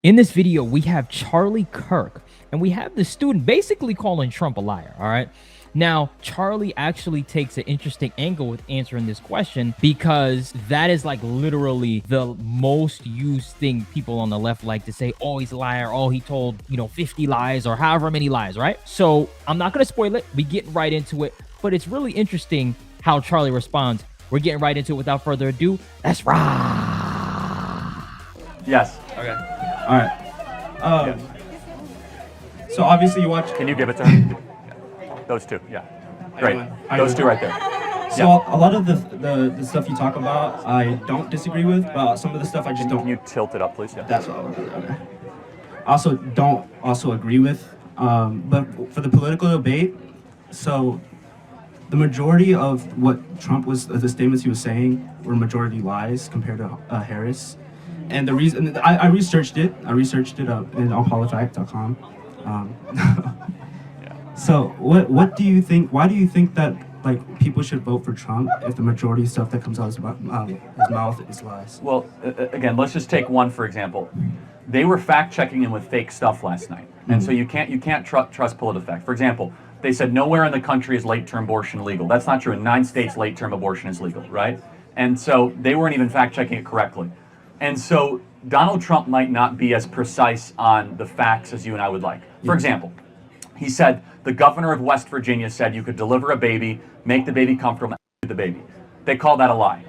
In this video, we have Charlie Kirk, and we have the student basically calling Trump a liar, all right? Now, Charlie actually takes an interesting angle with answering this question because that is like literally the most used thing people on the left like to say. Oh, he's a liar. Oh, he told, 50 lies or however many lies, right? So I'm not going to spoil it. We get right into it, but it's really interesting how Charlie responds. We're getting right into it without further ado. That's right. Yes. Okay. All right. Yes. So obviously you watch. Can you give it to her? Those two, yeah. Great. Those two right there. So a lot of the stuff you talk about, I don't disagree with, but some of the stuff I just don't. Can you tilt it up, please? Yeah. That's what I want to do. Okay. I also don't agree with, but for the political debate, so the majority of what Trump was, the statements he was saying were majority lies compared to Harris. And the reason, I researched it. I researched it on politifact.com. So what do you think? Why do you think that like people should vote for Trump if the majority of stuff that comes out of his mouth is lies? Well, again, let's just take one for example. They were fact checking him with fake stuff last night, and so you can't trust PolitiFact. For example, they said nowhere in the country is late-term abortion legal. That's not true. In 9 states, late-term abortion is legal, right? And so they weren't even fact checking it correctly. And so Donald Trump might not be as precise on the facts as you and I would like. For example, he said the governor of West Virginia said you could deliver a baby, make the baby comfortable, and the baby. They call that a lie.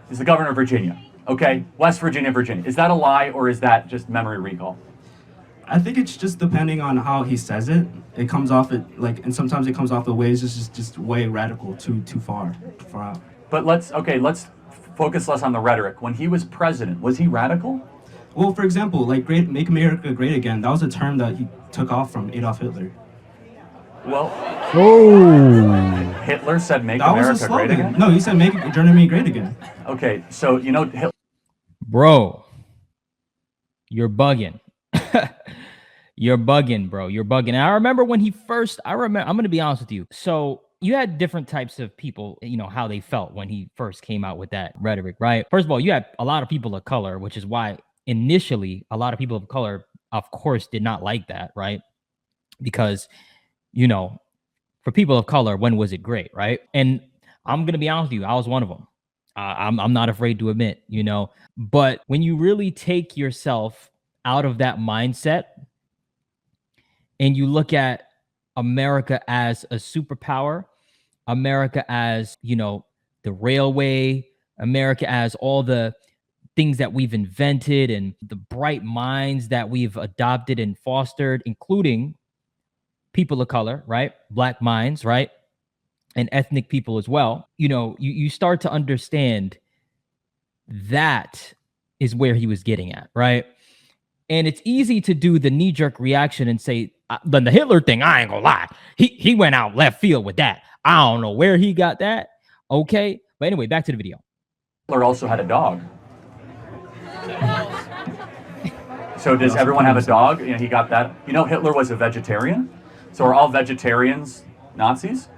He's the governor of Virginia. Okay, West Virginia, Virginia. Is that a lie or is that just memory recall? I think it's just depending on how he says it. It comes off and sometimes it comes off the ways just way radical, too far out. But let's focus less on the rhetoric. When he was president, was he radical? Well, for example, like Make America Great Again, that was a term that he took off from Adolf Hitler. Well, Hitler said make that America was a slogan. great again? No, he said make Germany great again. Okay, so Hitler. Bro, you're bugging. You're bugging, bro. You're bugging. And I remember when I'm going to be honest with you. So you had different types of people, how they felt when he first came out with that rhetoric, right? First of all, you had a lot of people of color, which is why initially a lot of people of color, of course, did not like that, right? Because, for people of color, when was it great, right? And I'm going to be honest with you, I was one of them. I'm not afraid to admit, but when you really take yourself out of that mindset and you look at America as a superpower, America as, the railway, America as all the things that we've invented and the bright minds that we've adopted and fostered, including people of color, right? Black minds, right? And ethnic people as well. You start to understand that is where he was getting at, right? And it's easy to do the knee-jerk reaction and say, the Hitler thing, I ain't gonna lie. He went out left field with that. I don't know where he got that. Okay. But anyway, back to the video. Hitler also had a dog. So does everyone have a dog? He got that. Hitler was a vegetarian. So are all vegetarians Nazis?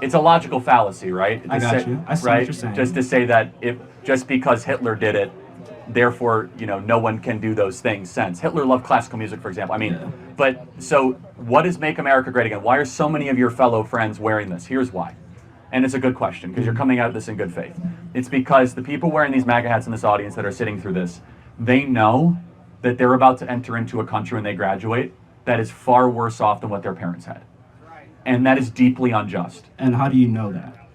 It's a logical fallacy, right? I got you. I see what you're saying. Just to say that just because Hitler did it, therefore, no one can do those things since. Hitler loved classical music, for example. But so what is Make America Great Again? Why are so many of your fellow friends wearing this? Here's why. And it's a good question because you're coming out of this in good faith. It's because the people wearing these MAGA hats in this audience that are sitting through this, they know that they're about to enter into a country when they graduate that is far worse off than what their parents had. And that is deeply unjust. And how do you know that?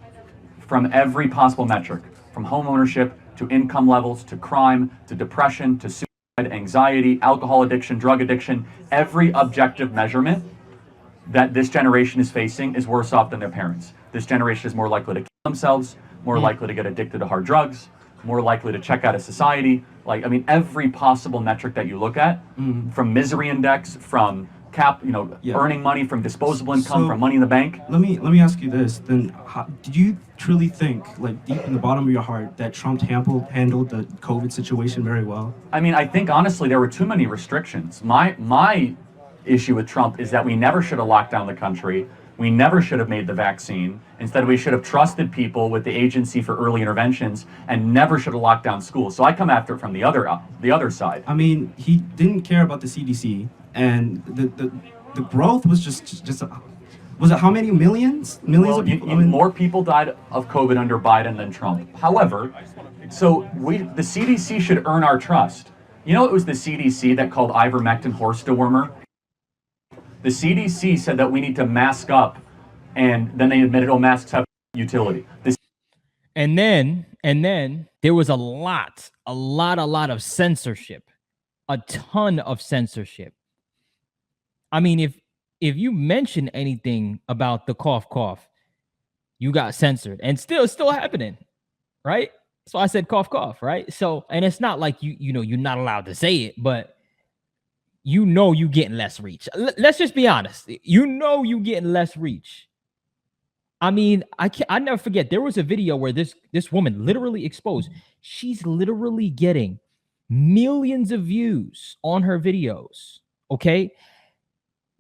From every possible metric, from home ownership to income levels, to crime, to depression, to suicide, anxiety, alcohol addiction, drug addiction, every objective measurement that this generation is facing is worse off than their parents. This generation is more likely to kill themselves, more likely to get addicted to hard drugs, more likely to check out of society. Every possible metric that you look at, from misery index, from earning money, from disposable income, from money in the bank. Let me ask you this. Then, did you truly think, deep in the bottom of your heart, that Trump handled the COVID situation very well? I think honestly there were too many restrictions. My issue with Trump is that we never should have locked down the country. We never should have made the vaccine. Instead, we should have trusted people with the Agency for Early Interventions and never should have locked down schools. So I come after it from the other side. I mean, he didn't care about the CDC, and the growth was just was it how many millions of people? More people died of COVID under Biden than Trump. However, so the CDC should earn our trust. You know, it was the CDC that called ivermectin horse dewormer. The CDC said that we need to mask up, and then they admitted, oh, masks have utility. And then there was a lot of censorship, a ton of censorship. I mean, if you mention anything about the cough, you got censored, and still happening, right? So I said cough, right? So, and it's not like you're not allowed to say it, but you getting less reach. Let's just be honest. You getting less reach. I mean, I never forget. There was a video where this woman literally exposed. She's literally getting millions of views on her videos. Okay.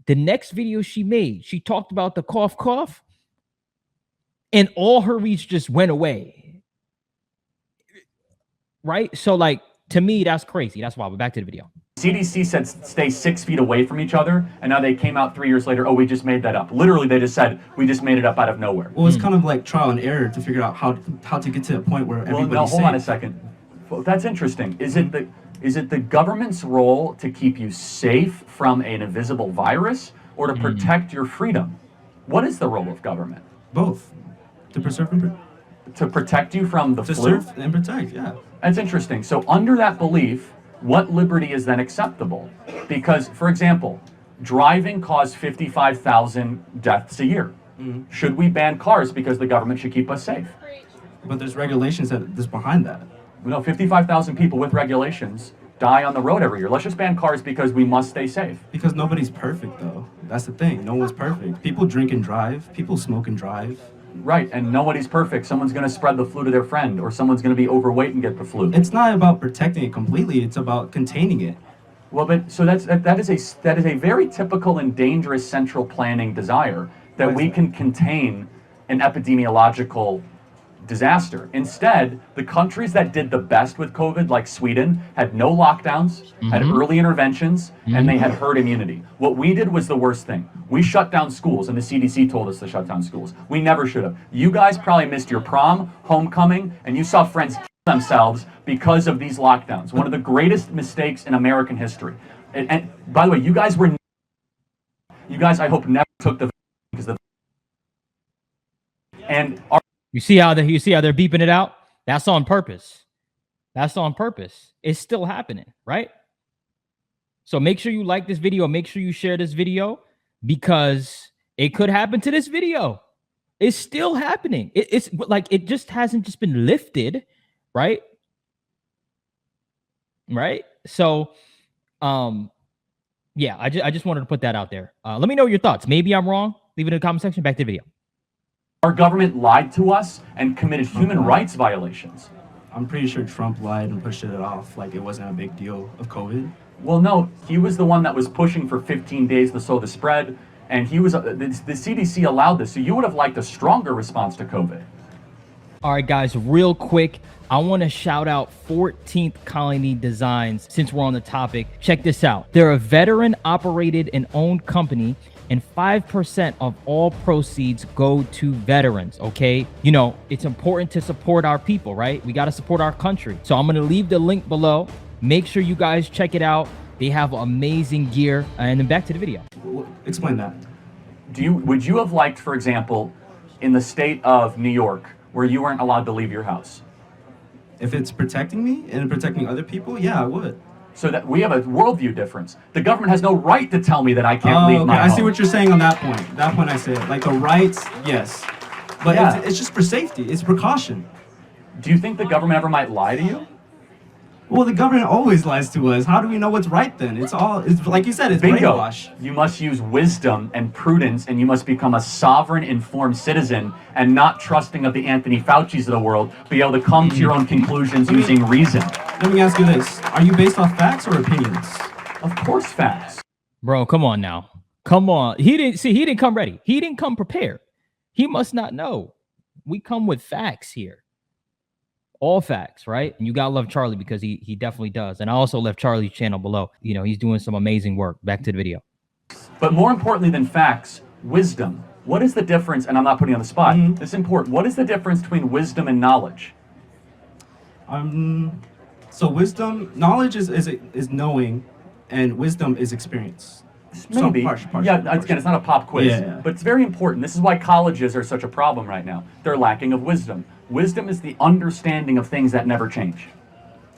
The next video she made, she talked about the cough, and all her reach just went away. Right? So, like, to me, that's crazy. That's why we're back to the video. CDC said stay 6 feet away from each other, and now they came out 3 years later, oh, we just made that up. Literally, they just said, we just made it up out of nowhere. Well, it's kind of like trial and error to figure out how to get to a point where everybody's Well, no, hold safe. on a second. Well, that's interesting. Is it the government's role to keep you safe from an invisible virus or to protect your freedom? What is the role of government? Both. To preserve and To protect you from the to flu? serve and protect, yeah. That's interesting. So under that belief, what liberty is then acceptable? Because, for example, driving caused 55,000 deaths a year. Should we ban cars because the government should keep us safe? But there's regulations that's behind that. No, 55,000 people with regulations die on the road every year. Let's just ban cars because we must stay safe. Because nobody's perfect, though. That's the thing. No one's perfect. People drink and drive. People smoke and drive. Right, and nobody's perfect. Someone's going to spread the flu to their friend, or someone's going to be overweight and get the flu. It's not about protecting it completely. It's about containing it. Well, but so that is a very typical and dangerous central planning desire that we can contain an epidemiological disaster. Instead, the countries that did the best with COVID, like Sweden, had no lockdowns, had early interventions, and they had herd immunity. What we did was the worst thing. We shut down schools, and the CDC told us to shut down schools. We never should have. You guys probably missed your prom, homecoming, and you saw friends kill themselves because of these lockdowns. One of the greatest mistakes in American history. And by the way, you guys, I hope, never took the because the and our You see how they're beeping it out? That's on purpose. That's on purpose. It's still happening, right? So make sure you like this video. Make sure you share this video because it could happen to this video. It's still happening. It's like it just hasn't just been lifted, right? Right? So, yeah, I just wanted to put that out there. Let me know your thoughts. Maybe I'm wrong. Leave it in the comment section. Back to the video. Our government lied to us and committed human rights violations. I'm pretty sure Trump lied and pushed it off like it wasn't a big deal of COVID. Well, no, he was the one that was pushing for 15 days to slow the spread, and he was the CDC allowed this. So you would have liked a stronger response to COVID. All right, guys, real quick, I want to shout out 14th Colony Designs since we're on the topic. Check this out. They're a veteran-operated and owned company, and 5% of all proceeds go to veterans, okay? You know, it's important to support our people, right? We got to support our country. So I'm going to leave the link below. Make sure you guys check it out. They have amazing gear. And then back to the video. Explain that. Would you have liked, for example, in the state of New York, where you weren't allowed to leave your house? If it's protecting me and protecting other people, yeah, I would. So that we have a worldview difference. The government has no right to tell me that I can't leave my home. I see what you're saying on that point. That point I said, like the rights, yes. But Yeah. it's just for safety. It's precaution. Do you think the government ever might lie to you? Well, the government always lies to us. How do we know what's right then? It's like you said, it's Bingo. brainwash. You must use wisdom and prudence, and you must become a sovereign, informed citizen and not trusting of the Anthony Fauci's of the world, be able to come to your own conclusions using reason. Let me ask you this. Are you based off facts or opinions? Of course, facts. Bro, come on now. Come on. He didn't come ready. He didn't come prepared. He must not know. We come with facts here. All facts, right? And you gotta love Charlie because he definitely does. And I also left Charlie's channel below. You know, he's doing some amazing work. Back to the video. But more importantly than facts, wisdom. What is the difference? And I'm not putting you on the spot. This is important. What is the difference between wisdom and knowledge? So wisdom, knowledge is knowing, and wisdom is experience. Maybe. Again, it's not a pop quiz, Yeah. but it's very important. This is why colleges are such a problem right now. They're lacking of wisdom. Wisdom is the understanding of things that never change.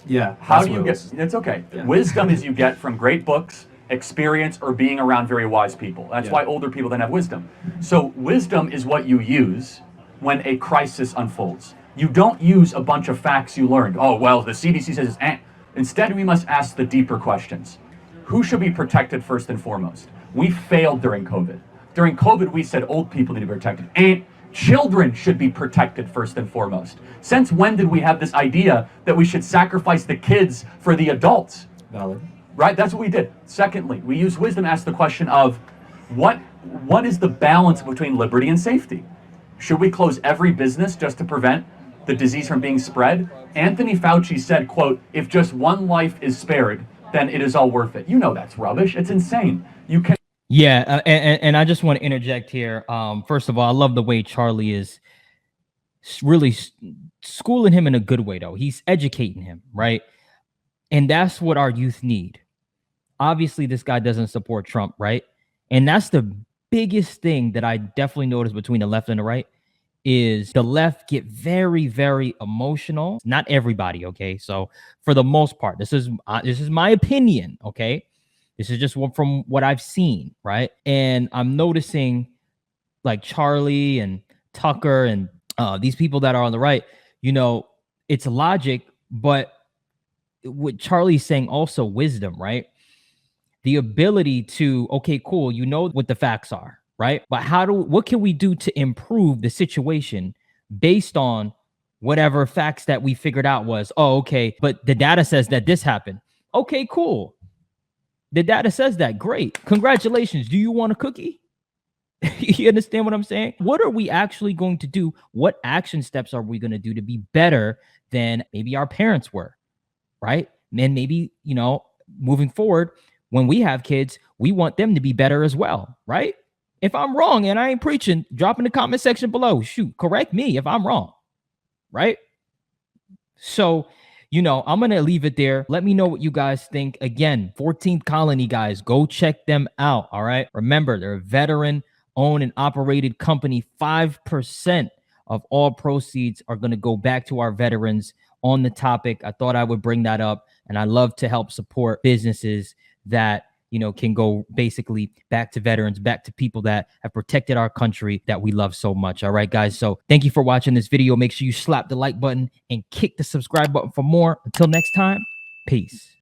Yeah. How do you get? It's okay. Yeah. Wisdom is you get from great books, experience, or being around very wise people. That's Yeah. why older people then have wisdom. So wisdom is what you use when a crisis unfolds. You don't use a bunch of facts you learned. Oh, well, the CDC says it's ant. Instead, we must ask the deeper questions. Who should be protected first and foremost? We failed during COVID. During COVID, we said old people need to be protected. And children should be protected first and foremost. Since when did we have this idea that we should sacrifice the kids for the adults? Valid. Right? That's what we did. Secondly, we use wisdom to ask the question of what is the balance between liberty and safety? Should we close every business just to prevent the disease from being spread? Anthony Fauci said, quote, if just one life is spared, then it is all worth it. You know that's rubbish. It's insane. You can. Yeah, and I just want to interject here. First of all, I love the way Charlie is really schooling him in a good way, though. He's educating him, right? And that's what our youth need. Obviously, this guy doesn't support Trump, right? And that's the biggest thing that I definitely noticed between the left and the right is the left get very, very emotional. Not everybody, okay? So for the most part, this is my opinion, okay? This is just from what I've seen, right? And I'm noticing like Charlie and Tucker and these people that are on the right, you know, it's logic, but what Charlie's saying also wisdom, right? The ability to, okay, cool, you know what the facts are, right? But what can we do to improve the situation based on whatever facts that we figured out was, oh, okay, but the data says that this happened. Okay, cool. The data says that. Great. Congratulations. Do you want a cookie? You understand what I'm saying? What are we actually going to do? What action steps are we going to do to be better than maybe our parents were, right? And maybe, you know, moving forward, when we have kids, we want them to be better as well, right? If I'm wrong and I ain't preaching, drop in the comment section below. Shoot, correct me if I'm wrong, right? So, you know, I'm going to leave it there. Let me know what you guys think. Again, 14th Colony, guys, go check them out, all right? Remember, they're a veteran-owned and operated company. 5% of all proceeds are going to go back to our veterans. On the topic, I thought I would bring that up, and I love to help support businesses that, you know, can go basically back to veterans, back to people that have protected our country that we love so much. All right, guys. So thank you for watching this video. Make sure you slap the like button and kick the subscribe button for more. Until next time, peace.